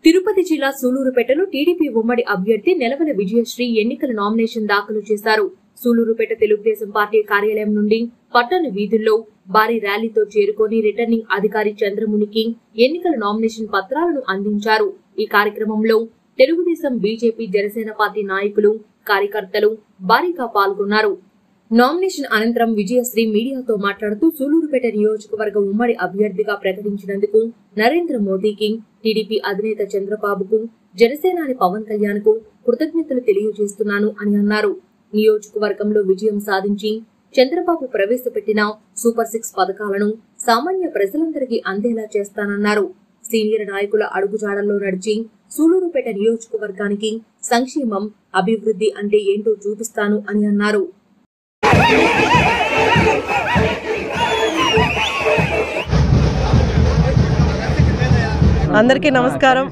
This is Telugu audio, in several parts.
తిరుపతి జిల్లా సూలూరుపేటలో టీడీపీ ఉమ్మడి అభ్యర్థి నెలవల విజయశ్రీ ఎన్నికల నామినేషన్ దాఖలు చేశారు. సూలూరుపేట తెలుగుదేశం పార్టీ కార్యాలయం నుండి పట్టణ వీధుల్లో భారీ ర్యాలీతో చేరుకొని రిటర్నింగ్ అధికారి చంద్రమునికి ఎన్నికల నామినేషన్ పత్రాలను అందించారు. ఈ కార్యక్రమంలో తెలుగుదేశం, బీజేపీ, జనసేన పార్టీ నాయకులు, కార్యకర్తలు భారీగా పాల్గొన్నారు. నామినేషన్ అనంతరం విజయశ్రీ మీడియాతో మాట్లాడుతూ సూలూరుపేట నియోజకవర్గ ఉమ్మడి అభ్యర్థిగా ప్రకటించినందుకు నరేంద్ర మోదీకి, టీడీపీ అధినేత చంద్రబాబుకు, జనసేనాని పవన్ కళ్యాణ్ కు కృతజ్ఞతలు తెలియజేస్తున్నాను అని అన్నారు. నియోజకవర్గంలో విజయం సాధించి చంద్రబాబు ప్రవేశపెట్టిన సూపర్ 6 పథకాలను సామాన్య ప్రజలందరికీ అందేలా చేస్తానన్నారు. సీనియర్ నాయకుల అడుగుజాడల్లో నడిచి సూలూరుపేట నియోజకవర్గానికి సంక్షేమం, అభివృద్ధి అంటే ఏంటో చూపిస్తాను అని అన్నారు. అందరికీ నమస్కారం.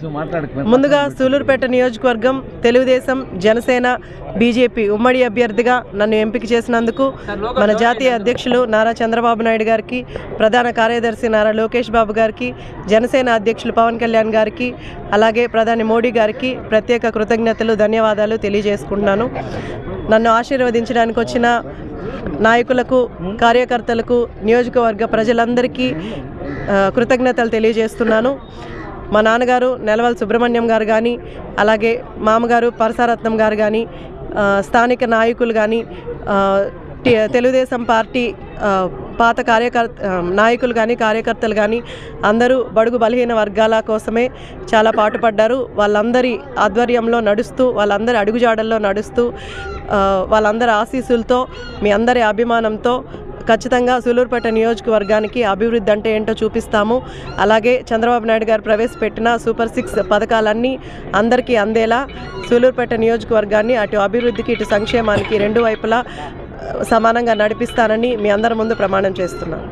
ముందుగా సూలూరుపేట నియోజకవర్గం తెలుగుదేశం, జనసేన, బీజేపీ ఉమ్మడి అభ్యర్థిగా నన్ను ఎంపిక చేసినందుకు మన జాతీయ అధ్యక్షులు నారా చంద్రబాబు నాయుడు గారికి, ప్రధాన కార్యదర్శి నారా లోకేష్ బాబు గారికి, జనసేన అధ్యక్షులు పవన్ కళ్యాణ్ గారికి, అలాగే ప్రధాని మోడీ గారికి ప్రత్యేక కృతజ్ఞతలు, ధన్యవాదాలు తెలియజేసుకుంటున్నాను. నన్ను ఆశీర్వదించడానికి వచ్చిన నాయకులకు, కార్యకర్తలకు, నియోజకవర్గ ప్రజలందరికీ కృతజ్ఞతలు తెలియజేస్తున్నాను. మా నాన్నగారు నెలవల సుబ్రహ్మణ్యం గారు కానీ, అలాగే మామగారు పరసారత్నం గారు కానీ, స్థానిక నాయకులు కానీ, తెలుగుదేశం పార్టీ పాత నాయకులు కానీ, కార్యకర్తలు కానీ అందరూ బడుగు బలహీన వర్గాల కోసమే చాలా పాటుపడ్డారు. వాళ్ళందరి ఆధ్వర్యంలో నడుస్తూ, వాళ్ళందరి అడుగుజాడల్లో నడుస్తూ, వాళ్ళందరి ఆశీస్సులతో, మీ అందరి అభిమానంతో ఖచ్చితంగా సూలూరుపేట నియోజకవర్గానికి అభివృద్ధి అంటే ఏంటో చూపిస్తాము. అలాగే చంద్రబాబు నాయుడు గారు ప్రవేశపెట్టిన సూపర్ 6 పథకాలన్నీ అందరికీ అందేలా సూలూరుపేట నియోజకవర్గాన్ని అటు అభివృద్ధికి, ఇటు సంక్షేమానికి రెండు వైపులా సమానంగా నడిపిస్తానని మీ అందరి ముందు ప్రమాణం చేస్తున్నాను.